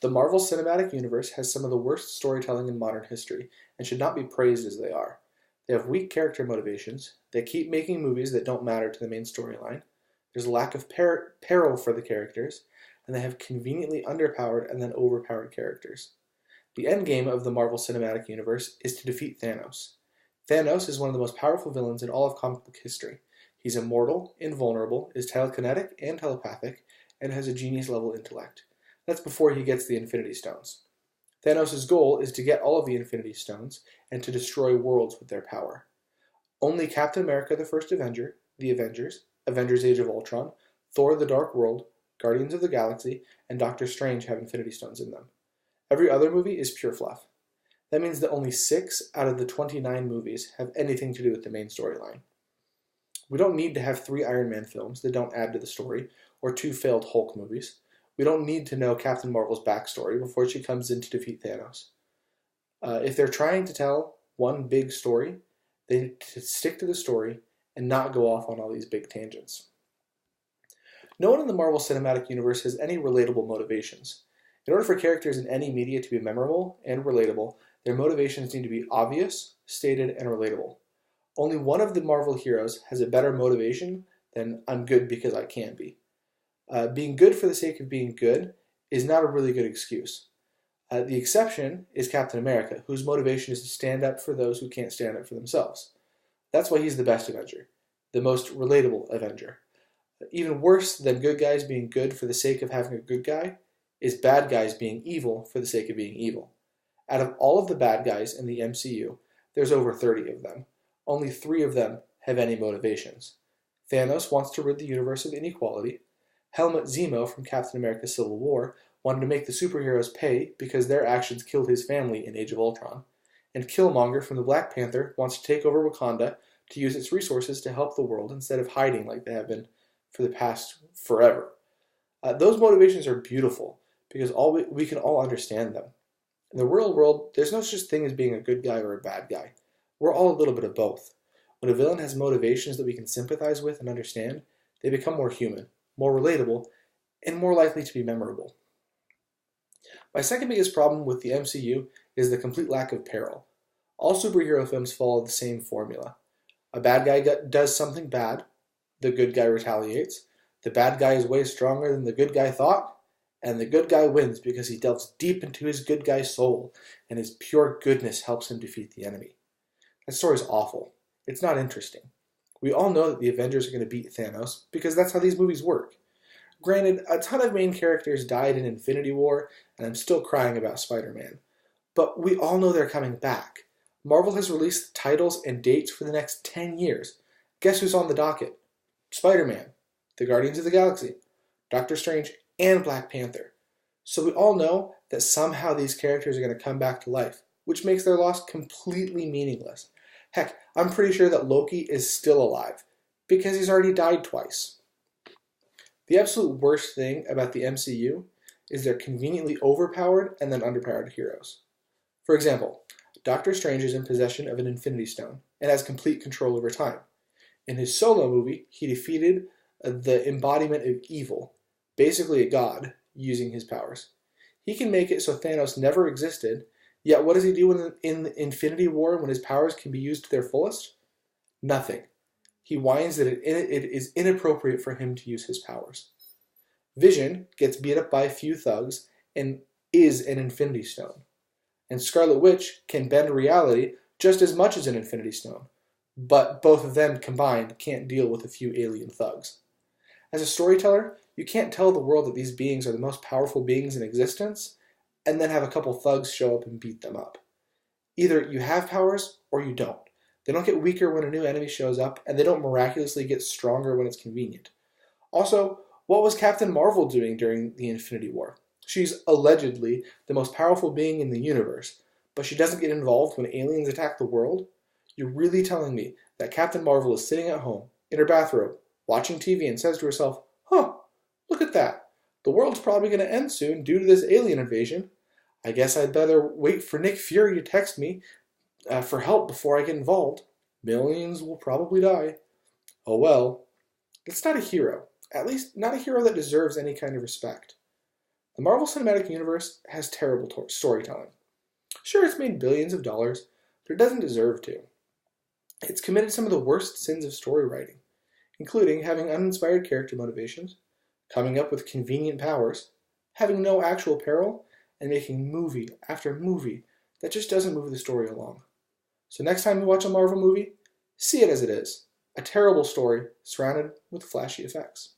The Marvel Cinematic Universe has some of the worst storytelling in modern history, and should not be praised as they are. They have weak character motivations, they keep making movies that don't matter to the main storyline, there's a lack of peril for the characters, and they have conveniently underpowered and then overpowered characters. The endgame of the Marvel Cinematic Universe is to defeat Thanos. Thanos is one of the most powerful villains in all of comic book history. He's immortal, invulnerable, is telekinetic and telepathic, and has a genius-level intellect. That's before he gets the Infinity Stones. Thanos' goal is to get all of the Infinity Stones and to destroy worlds with their power. Only Captain America the First Avenger, the Avengers, Avengers Age of Ultron, Thor the Dark World, Guardians of the Galaxy, and Doctor Strange have Infinity Stones in them. Every other movie is pure fluff. That means that only 6 out of the 29 movies have anything to do with the main storyline. We don't need to have 3 Iron Man films that don't add to the story, or 2 failed Hulk movies. We don't need to know Captain Marvel's backstory before she comes in to defeat Thanos. If they're trying to tell one big story, they need to stick to the story and not go off on all these big tangents. No one in the Marvel Cinematic Universe has any relatable motivations. In order for characters in any media to be memorable and relatable, their motivations need to be obvious, stated, and relatable. Only one of the Marvel heroes has a better motivation than "I'm good because I can be." Being good for the sake of being good is not a really good excuse. The exception is Captain America, whose motivation is to stand up for those who can't stand up for themselves. That's why he's the best Avenger, the most relatable Avenger. Even worse than good guys being good for the sake of having a good guy is bad guys being evil for the sake of being evil. Out of all of the bad guys in the MCU, there's over 30 of them. Only 3 of them have any motivations. Thanos wants to rid the universe of inequality. Helmut Zemo from Captain America Civil War wanted to make the superheroes pay because their actions killed his family in Age of Ultron. And Killmonger from the Black Panther wants to take over Wakanda to use its resources to help the world instead of hiding like they have been for the past forever. Those motivations are beautiful because we can all understand them. In the real world, there's no such thing as being a good guy or a bad guy. We're all a little bit of both. When a villain has motivations that we can sympathize with and understand, they become more human, more relatable, and more likely to be memorable. My second biggest problem with the MCU is the complete lack of peril. All superhero films follow the same formula. A bad guy does something bad, the good guy retaliates, the bad guy is way stronger than the good guy thought, and the good guy wins because he delves deep into his good guy soul, and his pure goodness helps him defeat the enemy. That story's awful. It's not interesting. We all know that the Avengers are going to beat Thanos because that's how these movies work. Granted, a ton of main characters died in Infinity War, and I'm still crying about Spider-Man. But we all know they're coming back. Marvel has released titles and dates for the next 10 years. Guess who's on the docket? Spider-Man, the Guardians of the Galaxy, Doctor Strange, and Black Panther. So we all know that somehow these characters are going to come back to life, which makes their loss completely meaningless. Heck, I'm pretty sure that Loki is still alive, because he's already died twice. The absolute worst thing about the MCU is they're conveniently overpowered and then underpowered heroes. For example, Doctor Strange is in possession of an Infinity Stone and has complete control over time. In his solo movie, he defeated the embodiment of evil, basically a god, using his powers. He can make it so Thanos never existed, yet what does he do in the Infinity War when his powers can be used to their fullest? Nothing. He whines that it is inappropriate for him to use his powers. Vision gets beat up by a few thugs and is an Infinity Stone. And Scarlet Witch can bend reality just as much as an Infinity Stone, but both of them combined can't deal with a few alien thugs. As a storyteller, you can't tell the world that these beings are the most powerful beings in existence and then have a couple thugs show up and beat them up. Either you have powers or you don't. They don't get weaker when a new enemy shows up, and they don't miraculously get stronger when it's convenient. Also, what was Captain Marvel doing during the Infinity War? She's allegedly the most powerful being in the universe, but she doesn't get involved when aliens attack the world? You're really telling me that Captain Marvel is sitting at home, in her bathrobe, watching TV and says to herself, look at that. The world's probably going to end soon due to this alien invasion. I guess I'd better wait for Nick Fury to text me for help before I get involved. Millions will probably die. Oh well. That's not a hero. At least not a hero that deserves any kind of respect. The Marvel Cinematic Universe has terrible storytelling. Sure, it's made billions of dollars, but it doesn't deserve to. It's committed some of the worst sins of story writing, including having uninspired character motivations, coming up with convenient powers, having no actual peril, and making movie after movie that just doesn't move the story along. So next time you watch a Marvel movie, see it as it is, a terrible story surrounded with flashy effects.